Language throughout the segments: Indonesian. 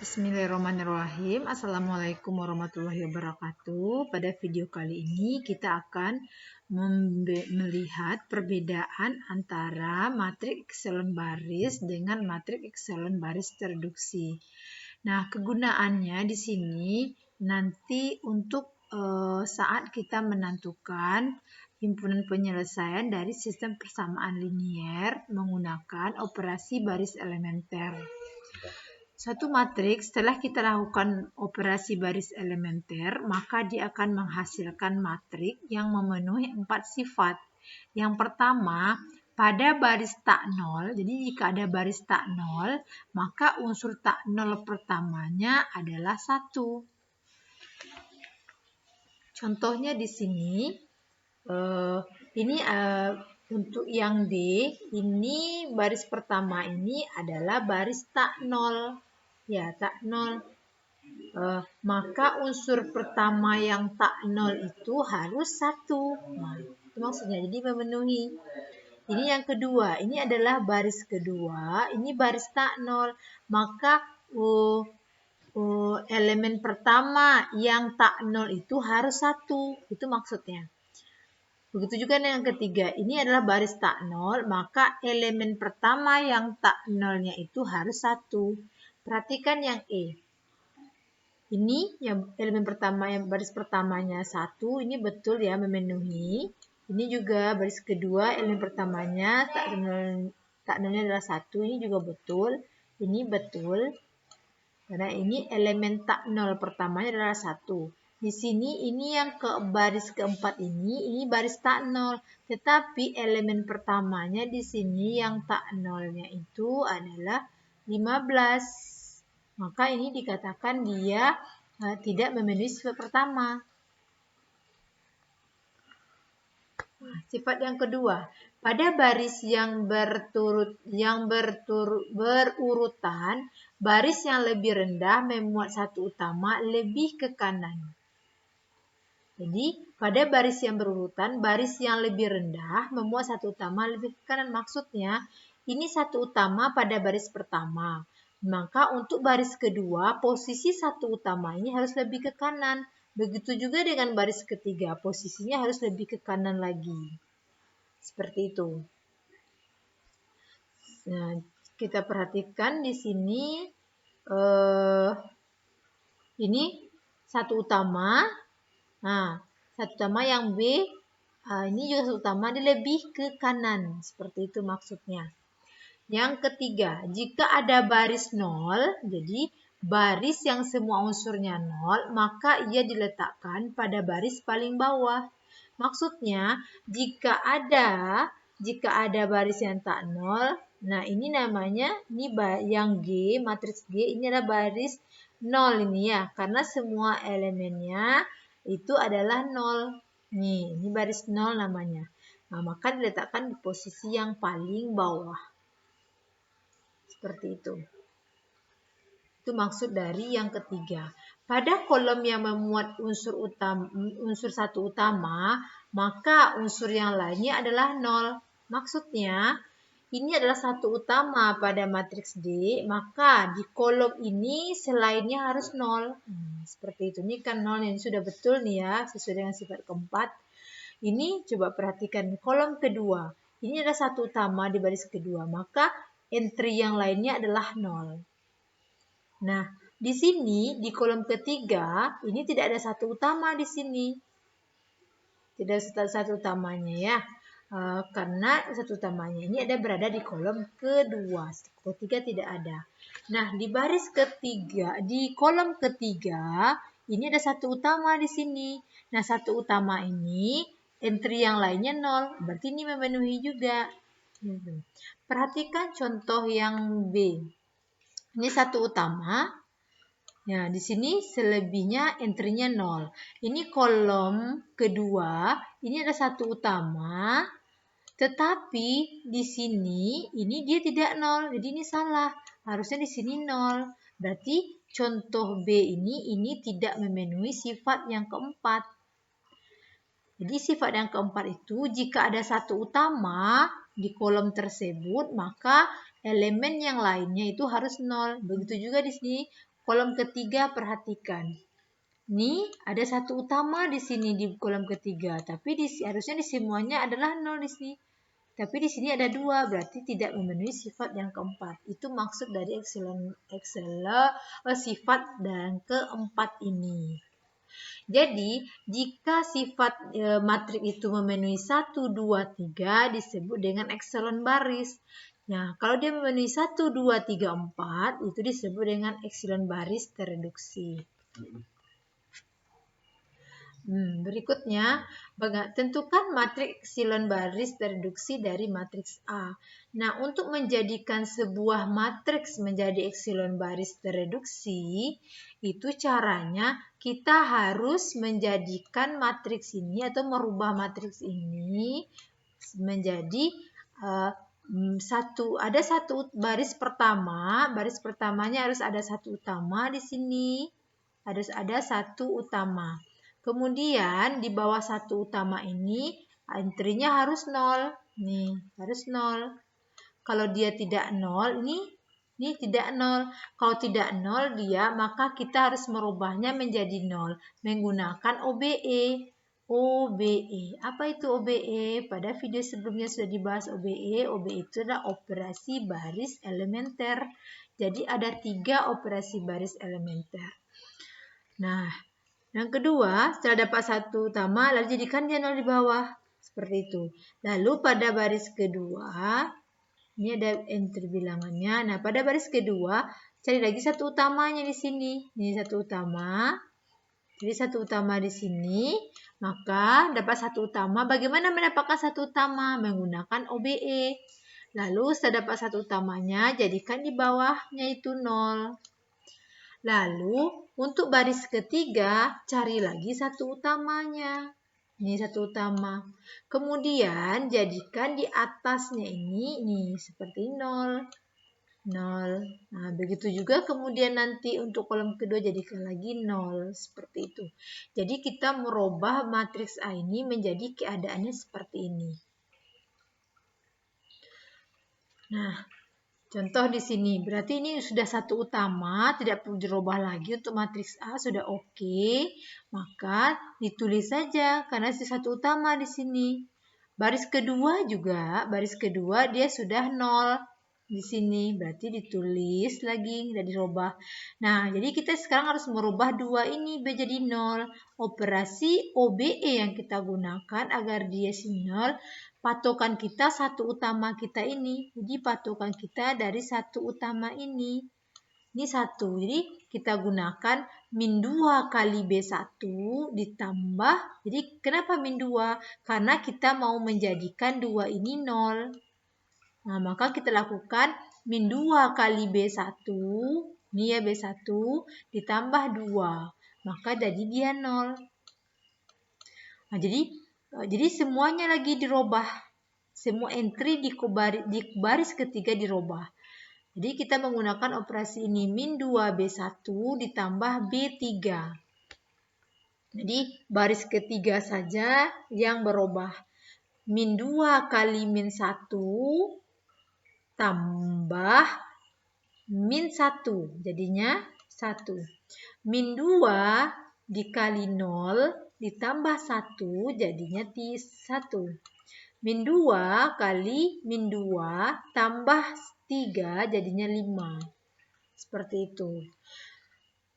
Bismillahirrahmanirrahim. Assalamualaikum warahmatullahi wabarakatuh. Pada video kali ini kita akan melihat perbedaan antara matriks ekselon baris dengan matriks ekselon baris reduksi. Nah, kegunaannya di sini nanti untuk saat kita menentukan himpunan penyelesaian dari sistem persamaan linier menggunakan operasi baris elementer. Suatu matriks setelah kita lakukan operasi baris elementer, maka dia akan menghasilkan matriks yang memenuhi 4 sifat. Yang pertama, pada baris tak nol, jadi jika ada baris tak nol, maka unsur tak nol pertamanya adalah 1. Contohnya di sini, untuk yang D, ini baris pertama ini adalah baris tak nol. Ya, tak nol. Maka unsur pertama yang tak nol itu harus 1. Nah, itu maksudnya. Jadi memenuhi. Ini yang kedua. Ini adalah baris kedua. Ini baris tak nol. Maka elemen pertama yang tak nol itu harus 1. Itu maksudnya. Begitu juga dengan yang ketiga. Ini adalah baris tak nol. Maka elemen pertama yang tak nolnya itu harus 1. Perhatikan yang E. Ini yang elemen pertama, yang baris pertamanya 1, ini betul ya memenuhi. Ini juga baris kedua, elemen pertamanya tak nolnya adalah 1, ini juga betul. Ini betul. Karena ini elemen tak nol pertamanya adalah 1. Di sini ini yang baris keempat ini baris tak nol. Tetapi elemen pertamanya di sini yang tak nolnya itu adalah 15. Maka ini dikatakan dia tidak memenuhi sifat pertama. Sifat yang kedua, pada baris yang berurutan, baris yang lebih rendah memuat satu utama lebih ke kanan. Jadi, pada baris yang berurutan, baris yang lebih rendah memuat satu utama lebih ke kanan. Maksudnya, ini satu utama pada baris pertama. Maka untuk baris kedua, posisi satu utama ini harus lebih ke kanan. Begitu juga dengan baris ketiga, posisinya harus lebih ke kanan lagi. Seperti itu. Nah, kita perhatikan di sini, ini satu utama. Nah, satu utama yang B, ini juga satu utama, dia lebih ke kanan. Seperti itu maksudnya. Yang ketiga, jika ada baris 0, jadi baris yang semua unsurnya 0, maka ia diletakkan pada baris paling bawah. Maksudnya, jika ada baris yang tak 0, nah ini namanya, ini yang G, matriks G, ini adalah baris 0 ini ya, karena semua elemennya itu adalah 0. Nih, ini baris 0 namanya. Nah, maka diletakkan di posisi yang paling bawah. Seperti itu. Itu maksud dari yang ketiga. Pada kolom yang memuat unsur satu utama, maka unsur yang lainnya adalah 0. Maksudnya, ini adalah satu utama pada matriks D, maka di kolom ini selainnya harus 0. Seperti itu. Ini kan 0, ini sudah betul nih ya, sesuai dengan sifat keempat. Ini coba perhatikan kolom kedua. Ini adalah satu utama di baris kedua, maka entry yang lainnya adalah 0. Nah, di sini di kolom ketiga ini tidak ada satu utama di sini. Tidak ada satu utamanya ya. Karena satu utamanya ini berada di kolom kedua. Ketiga tidak ada. Nah, di baris ketiga, di kolom ketiga ini ada satu utama di sini. Nah, satu utama ini entry yang lainnya 0. Berarti ini memenuhi juga. Perhatikan contoh yang B. Ini satu utama. Nah, di sini selebihnya entry-nya 0. Ini kolom kedua. Ini ada satu utama. Tetapi di sini ini dia tidak 0. Jadi ini salah. Harusnya di sini 0. Berarti contoh B ini tidak memenuhi sifat yang keempat. Jadi sifat yang keempat itu jika ada satu utama di kolom tersebut, maka elemen yang lainnya itu harus 0. Begitu juga di sini kolom ketiga perhatikan. Ini ada satu utama di sini di kolom ketiga, tapi harusnya di semuanya adalah 0 di sini. Tapi di sini ada 2, berarti tidak memenuhi sifat yang keempat. Itu maksud dari sifat yang keempat ini. Jadi, jika sifat matriks itu memenuhi 1, 2, 3 disebut dengan ekselon baris. Nah, kalau dia memenuhi 1, 2, 3, 4 itu disebut dengan ekselon baris tereduksi. Berikutnya, tentukan matriks ekselon baris tereduksi dari matriks A. Nah, untuk menjadikan sebuah matriks menjadi ekselon baris tereduksi, itu caranya kita harus menjadikan matriks ini atau merubah matriks ini menjadi ada satu baris pertama. Baris pertamanya harus ada satu utama di sini. Harus ada satu utama. Kemudian di bawah satu utama ini entry-nya harus 0. Nih, harus 0. Kalau dia tidak 0, ini tidak 0. Kalau tidak 0 dia, maka kita harus merubahnya menjadi 0 menggunakan OBE. OBE. Apa itu OBE? Pada video sebelumnya sudah dibahas OBE. OBE itu adalah operasi baris elementer. Jadi ada 3 operasi baris elementer. Nah, yang kedua, setelah dapat satu utama, lalu jadikan dia 0 di bawah. Seperti itu. Lalu pada baris kedua, ini ada entry bilangannya. Nah, pada baris kedua, cari lagi satu utamanya di sini. Ini satu utama. Jadi satu utama di sini, maka dapat satu utama. Bagaimana mendapatkan satu utama? Menggunakan OBE. Lalu setelah dapat satu utamanya, jadikan di bawahnya itu 0. Lalu untuk baris ketiga, cari lagi satu utamanya. Ini satu utama. Kemudian jadikan di atasnya ini seperti 0. 0. Nah, begitu juga kemudian nanti untuk kolom kedua jadikan lagi 0. Seperti itu. Jadi kita merubah matriks A ini menjadi keadaannya seperti ini. Nah, contoh di sini, berarti ini sudah satu utama, tidak perlu dirubah lagi untuk matriks A, sudah oke. Maka ditulis saja karena satu utama di sini. Baris kedua juga, baris kedua dia sudah 0 di sini, berarti ditulis lagi, tidak dirubah. Nah, jadi kita sekarang harus merubah 2 ini menjadi 0. Operasi OBE yang kita gunakan agar dia 0, patokan kita satu utama kita ini. Jadi patokan kita dari satu utama ini. Ini 1. Jadi kita gunakan min 2 kali B1 ditambah. Jadi kenapa min 2? Karena kita mau menjadikan 2 ini 0. Nah, maka kita lakukan min 2 kali B1. Ini ya B1 ditambah 2. Maka jadi dia 0. Nah, jadi semuanya lagi dirubah. Semua entry di baris ketiga dirubah. Jadi kita menggunakan operasi ini min 2B1 ditambah B3. Jadi baris ketiga saja yang berubah. Min 2 kali min 1 tambah min 1. Jadinya 1. Min 2 dikali 0 ditambah 1 jadinya 1. Min 2 kali min 2 tambah 3 jadinya 5. Seperti itu.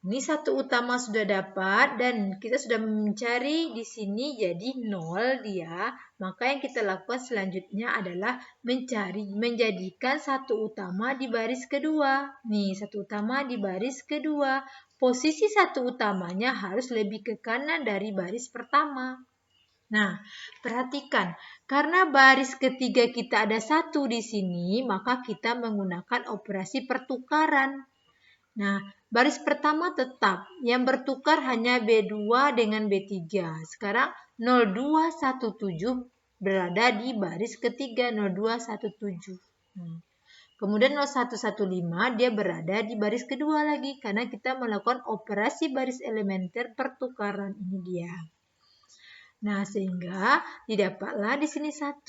Ini satu utama sudah dapat dan kita sudah mencari di sini jadi 0 dia. Maka yang kita lakukan selanjutnya adalah menjadikan satu utama di baris kedua. Nih, satu utama di baris kedua. Posisi satu utamanya harus lebih ke kanan dari baris pertama. Nah, perhatikan, karena baris ketiga kita ada 1 di sini, maka kita menggunakan operasi pertukaran. Nah, baris pertama tetap, yang bertukar hanya B2 dengan B3. Sekarang 0217 berada di baris ketiga 0217. Kemudian 0115 dia berada di baris kedua lagi, karena kita melakukan operasi baris elementer pertukaran ini dia. Nah, sehingga didapatlah di sini 1.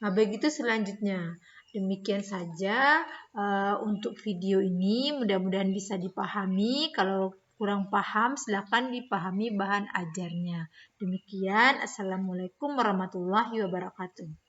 Nah, begitu selanjutnya. Demikian saja untuk video ini, mudah-mudahan bisa dipahami. Kalau kurang paham, silakan dipahami bahan ajarnya. Demikian, Assalamualaikum warahmatullahi wabarakatuh.